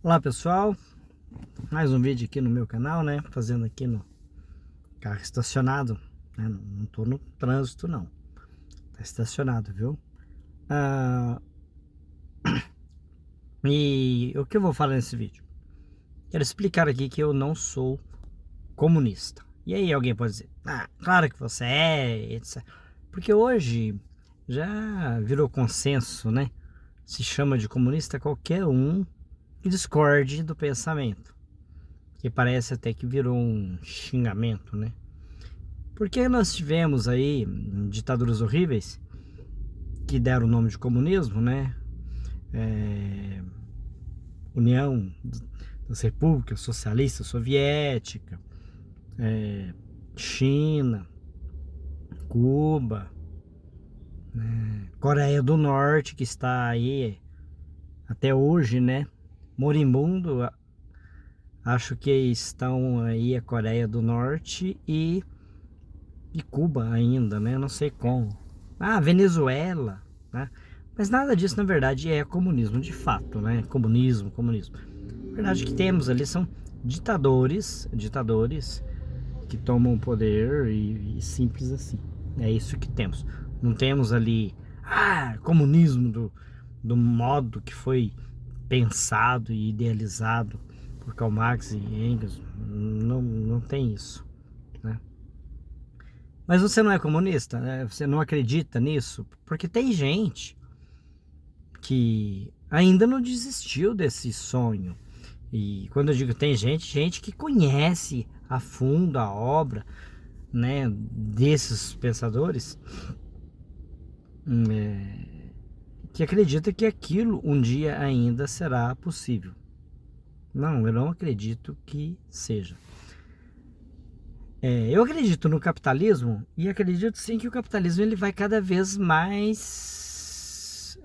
Olá pessoal, mais um vídeo aqui no meu canal, né? Fazendo aqui no carro estacionado, né? Não tô no trânsito não, tá estacionado, viu? Ah, e o que eu vou falar nesse vídeo? Quero explicar aqui que eu não sou comunista. E aí alguém pode dizer, claro que você é, etc. Porque hoje já virou consenso, né? Se chama de comunista qualquer um que discorde do pensamento. Que parece até que virou um xingamento, né? Porque nós tivemos aí ditaduras horríveis que deram o nome de comunismo, né? É, União das Repúblicas Socialistas Soviética, China, Cuba, Coreia do Norte, que está aí até hoje, né? Moribundo, acho que estão aí a Coreia do Norte e Cuba ainda, né? Não sei como. Venezuela, né? Mas nada disso, na verdade, é comunismo de fato, né? Comunismo. A verdade que temos ali são ditadores que tomam poder e simples assim. É isso que temos. Não temos ali, comunismo do modo que foi pensado e idealizado por Karl Marx e Engels. Não tem isso, né? Mas você não é comunista, né? Você não acredita nisso? Porque tem gente que ainda não desistiu desse sonho. E quando eu digo tem gente que conhece a fundo a obra, né, desses pensadores, que acredita que aquilo um dia ainda será possível. Não, eu não acredito que seja. Eu acredito no capitalismo e acredito sim que o capitalismo ele vai cada vez mais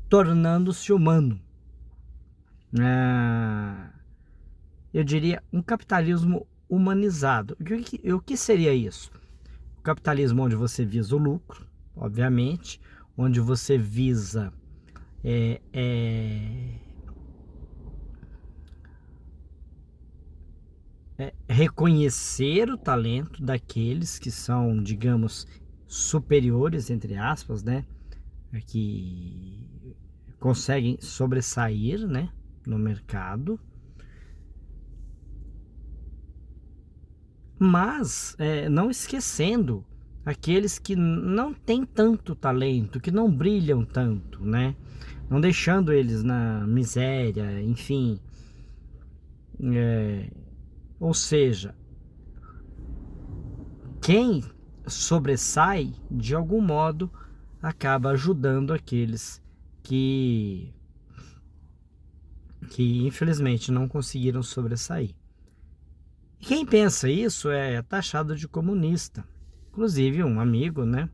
tornando-se humano. Ah, eu diria um capitalismo humanizado. O que seria isso? O capitalismo onde você visa o lucro, obviamente, onde você visa é, é, reconhecer o talento daqueles que são, digamos, superiores, entre aspas, né? Que conseguem sobressair, né, no mercado, mas não esquecendo aqueles que não têm tanto talento, que não brilham tanto, né? Não deixando eles na miséria, enfim. Ou seja, quem sobressai, de algum modo, acaba ajudando aqueles que, que infelizmente não conseguiram sobressair. Quem pensa isso é taxado de comunista. Inclusive um amigo, né,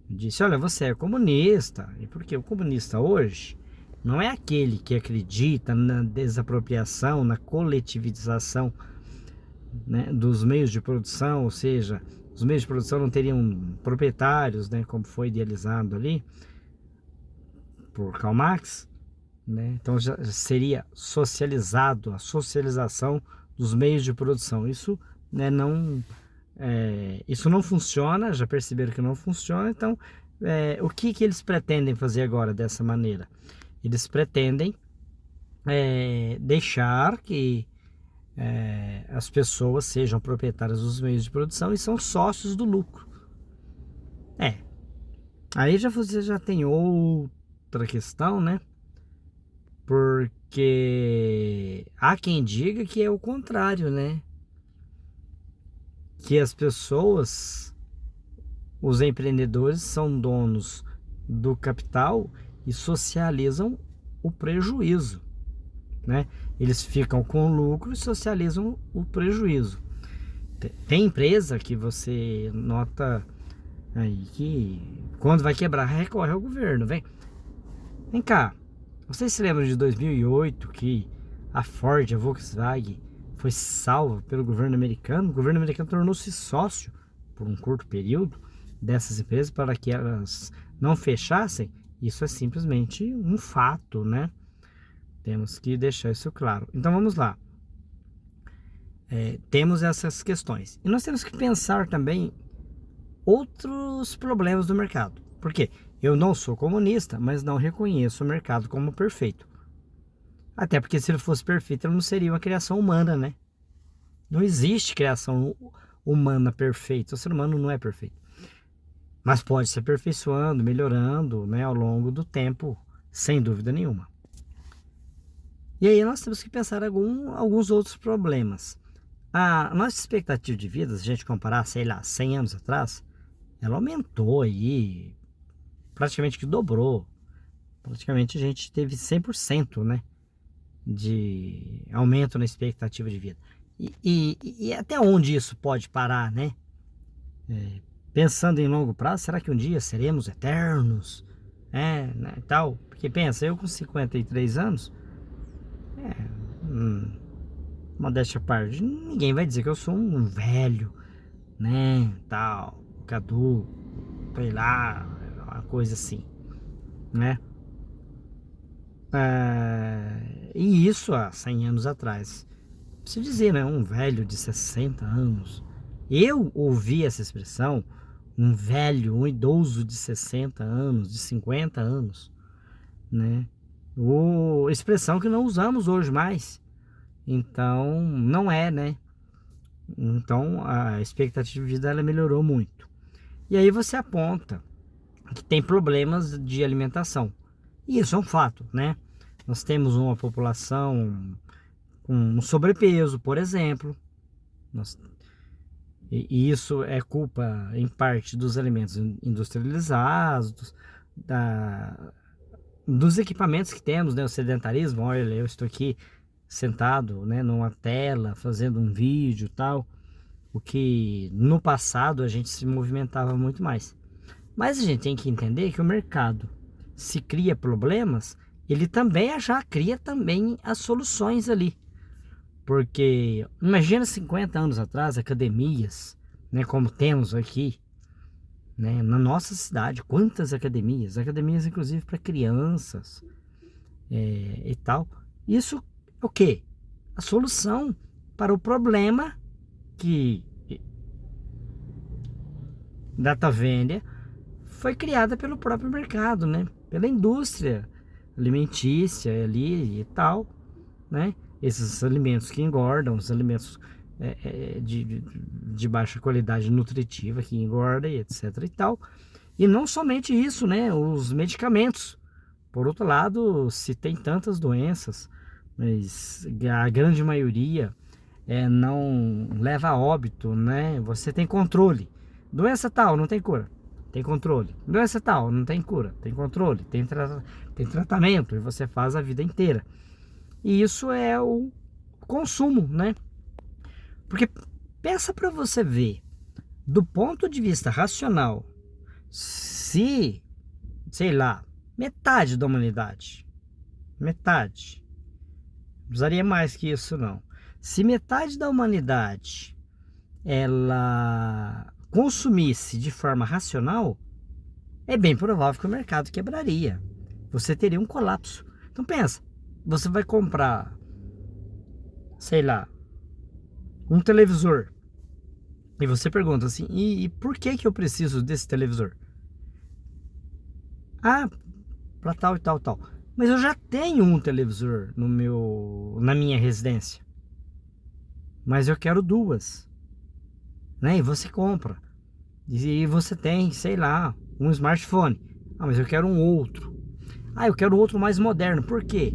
disse, olha, você é comunista. E porque o comunista hoje não é aquele que acredita na desapropriação, na coletivização, né, dos meios de produção, ou seja, os meios de produção não teriam proprietários, né, como foi idealizado ali por Karl Marx, né? Então já seria socializado, a socialização dos meios de produção. Isso, né, isso não funciona, já perceberam que não funciona. Então, o que eles pretendem fazer agora dessa maneira? Eles pretendem deixar que as pessoas sejam proprietárias dos meios de produção e são sócios do lucro. Aí você já tem outra questão, né? Porque há quem diga que é o contrário, né? Que as pessoas, os empreendedores, são donos do capital e socializam o prejuízo, né? Eles ficam com o lucro e socializam o prejuízo. Tem empresa que você nota aí que quando vai quebrar recorre ao governo. Vem cá, vocês se lembram de 2008 que a Ford, a Volkswagen foi salva pelo governo americano? O governo americano tornou-se sócio por um curto período dessas empresas para que elas não fechassem Isso é simplesmente um fato, né? Temos que deixar isso claro. Então vamos lá. Temos essas questões. E nós temos que pensar também outros problemas do mercado. Por quê? Eu não sou comunista, mas não reconheço o mercado como perfeito. Até porque se ele fosse perfeito, ele não seria uma criação humana, né? Não existe criação humana perfeita. O ser humano não é perfeito. Mas pode se aperfeiçoando, melhorando, né, ao longo do tempo, sem dúvida nenhuma. E aí nós temos que pensar alguns outros problemas. A nossa expectativa de vida, se a gente comparar, sei lá, 100 anos atrás, ela aumentou aí, praticamente que dobrou. Praticamente a gente teve 100%, né, de aumento na expectativa de vida. E até onde isso pode parar, né? Pensando em longo prazo, será que um dia seremos eternos? Né, tal. Porque pensa, eu com 53 anos, modéstia à parte, ninguém vai dizer que eu sou um velho, né, tal, caduco, sei lá, uma coisa assim, né? E isso há 100 anos atrás. Se dizer, né, um velho de 60 anos. Eu ouvi essa expressão, um velho, um idoso de 60 anos, de 50 anos, né? Expressão que não usamos hoje mais. Então, não é, né? Então, a expectativa de vida ela melhorou muito. E aí você aponta que tem problemas de alimentação. E isso é um fato, né? Nós temos uma população com sobrepeso, por exemplo. E isso é culpa, em parte, dos alimentos industrializados, dos equipamentos que temos, né? O sedentarismo. Olha, eu estou aqui sentado, né, numa tela, fazendo um vídeo e tal. O que no passado a gente se movimentava muito mais. Mas a gente tem que entender que o mercado, se cria problemas, ele também já cria também as soluções ali. Porque imagina 50 anos atrás, academias, né, como temos aqui, né, na nossa cidade, quantas academias? Academias inclusive para crianças e tal. Isso é o quê? A solução para o problema que data venda foi criada pelo próprio mercado, né? Pela indústria alimentícia ali e tal, né? Esses alimentos que engordam, os alimentos de baixa qualidade nutritiva que engorda e etc e tal. E não somente isso, né? Os medicamentos. Por outro lado, se tem tantas doenças, mas a grande maioria não leva a óbito, né? Você tem controle. Doença tal, não tem cura, tem controle. Doença tal, não tem cura, tem controle, tem tratamento e você faz a vida inteira. E isso é o consumo, né? Porque pensa para você ver, do ponto de vista racional, se, sei lá, metade da humanidade, metade, não precisaria mais que isso não. Se metade da humanidade ela consumisse de forma racional, é bem provável que o mercado quebraria. Você teria um colapso. Então pensa, você vai comprar, sei lá, um televisor. E você pergunta assim, e por que eu preciso desse televisor? Ah, para tal e tal, tal. Mas eu já tenho um televisor na minha residência. Mas eu quero duas. Né? E você compra. E você tem, sei lá, um smartphone. Ah, mas eu quero um outro. Ah, eu quero outro mais moderno. Por quê?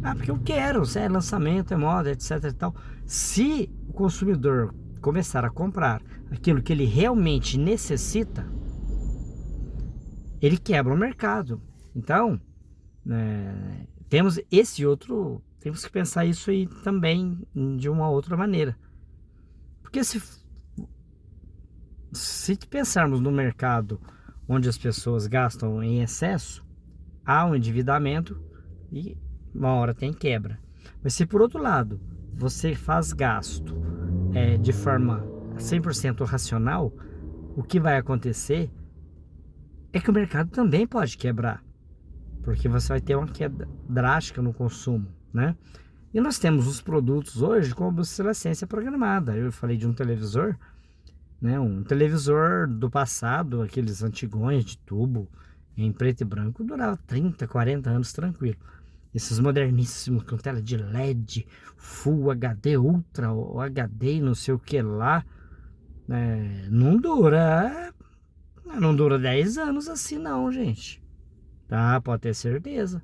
Ah, porque eu quero. Se é lançamento, é moda, etc e tal. Se o consumidor começar a comprar aquilo que ele realmente necessita, ele quebra o mercado. Então, temos esse outro, temos que pensar isso aí também de uma outra maneira. Porque se pensarmos no mercado onde as pessoas gastam em excesso, há um endividamento e uma hora tem quebra. Mas se por outro lado você faz gasto de forma 100% racional, o que vai acontecer é que o mercado também pode quebrar, porque você vai ter uma queda drástica no consumo, né? E nós temos os produtos hoje com obsolescência programada. Eu falei de um televisor, né? Um televisor do passado, aqueles antigões de tubo, em preto e branco, durava 30, 40 anos tranquilo. Esses moderníssimos com tela de LED, Full HD, Ultra, ou HD, não sei o que lá, não dura 10 anos assim não, gente. Tá, pode ter certeza.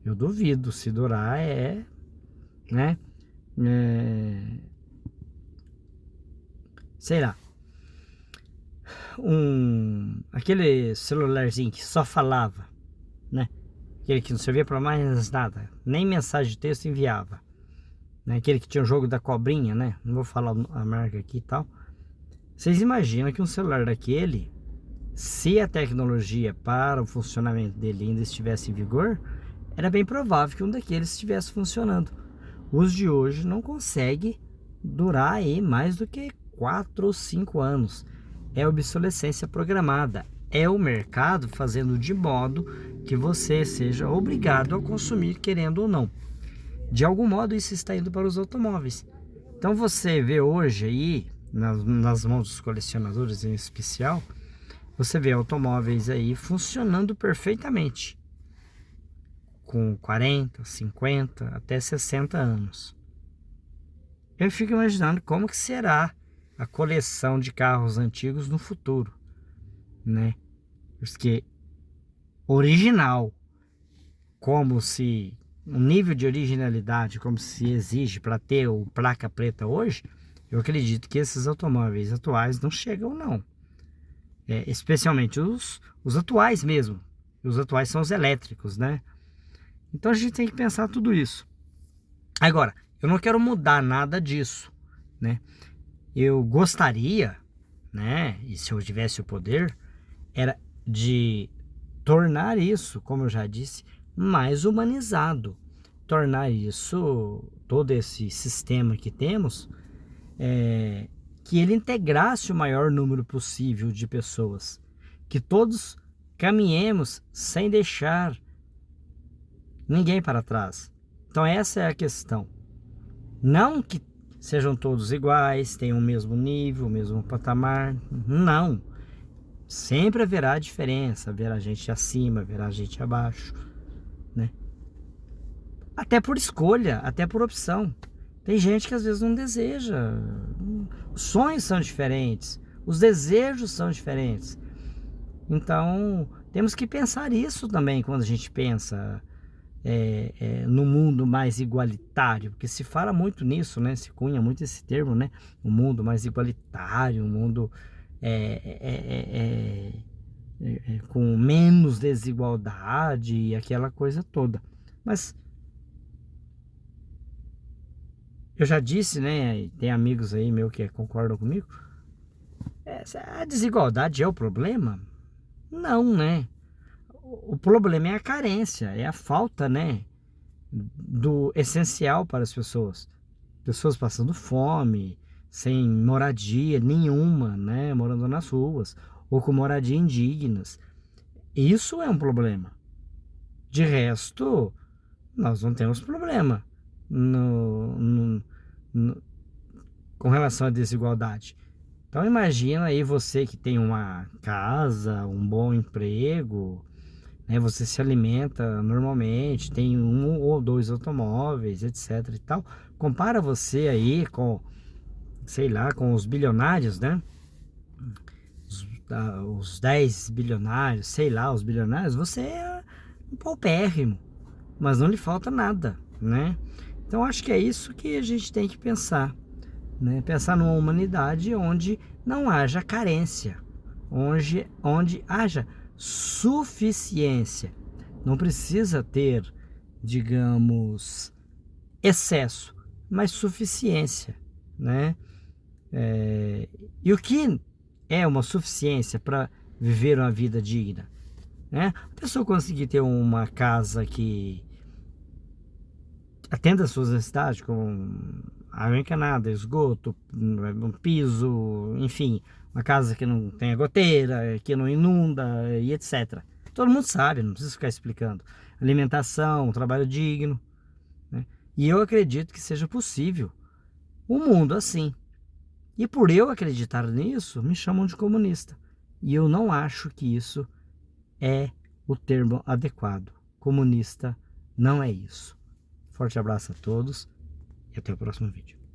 Eu duvido, se durar né? Sei lá, aquele celularzinho que só falava, né? Aquele que não servia para mais nada, nem mensagem de texto enviava, né? Aquele que tinha o jogo da cobrinha, né? Não vou falar a marca aqui e tal. Vocês imaginam que um celular daquele, se a tecnologia para o funcionamento dele ainda estivesse em vigor, era bem provável que um daqueles estivesse funcionando. Os de hoje não conseguem durar aí mais do que 4 ou 5 anos. É obsolescência programada. É o mercado fazendo de modo que você seja obrigado a consumir, querendo ou não. De algum modo isso está indo para os automóveis. Então você vê hoje aí, nas mãos dos colecionadores em especial, você vê automóveis aí funcionando perfeitamente, com 40, 50, até 60 anos. Eu fico imaginando como que será a coleção de carros antigos no futuro, né? Porque original, como se um nível de originalidade como se exige para ter o placa preta hoje, eu acredito que esses automóveis atuais não chegam não. Especialmente os atuais mesmo. Os atuais são os elétricos, né? Então a gente tem que pensar tudo isso. Agora, eu não quero mudar nada disso, né? Eu gostaria, né? E se eu tivesse o poder, era de tornar isso, como eu já disse, mais humanizado. Tornar isso, todo esse sistema que temos, que ele integrasse o maior número possível de pessoas. Que todos caminhemos sem deixar ninguém para trás. Então essa é a questão. Não que sejam todos iguais, tenham o mesmo nível, o mesmo patamar. Não. Sempre haverá diferença, haverá gente acima, haverá gente abaixo, né? Até por escolha, até por opção. Tem gente que às vezes não deseja. Os sonhos são diferentes, os desejos são diferentes. Então, temos que pensar isso também quando a gente pensa no mundo mais igualitário, porque se fala muito nisso, né? Se cunha muito esse termo, né? Um mundo mais igualitário, um mundo com menos desigualdade e aquela coisa toda. Mas eu já disse, né? Tem amigos aí meu que concordam comigo. A desigualdade é o problema? Não, né? O problema é a carência, é a falta, né? Do essencial para as pessoas. Pessoas passando fome, sem moradia nenhuma, né? Morando nas ruas, ou com moradia indignas. Isso é um problema. De resto, nós não temos problema com relação à desigualdade. Então imagina aí você que tem uma casa, um bom emprego, né? Você se alimenta normalmente, tem 1 ou 2 automóveis, etc e tal. Compara você aí com, sei lá, com os bilionários, né? Os 10 bilionários, sei lá, os bilionários, você é um paupérrimo, mas não lhe falta nada, né? Então acho que é isso que a gente tem que pensar, né? Pensar numa humanidade onde não haja carência, onde haja suficiência. Não precisa ter, digamos, excesso, mas suficiência, né? E o que é uma suficiência para viver uma vida digna, né? A pessoa conseguir ter uma casa que atenda às suas necessidades, com água encanada, esgoto, um piso, enfim, uma casa que não tem goteira, que não inunda e etc. Todo mundo sabe, não precisa ficar explicando. Alimentação, trabalho digno, né? E eu acredito que seja possível um mundo assim. E por eu acreditar nisso, me chamam de comunista. E eu não acho que isso é o termo adequado. Comunista não é isso. Forte abraço a todos e até o próximo vídeo.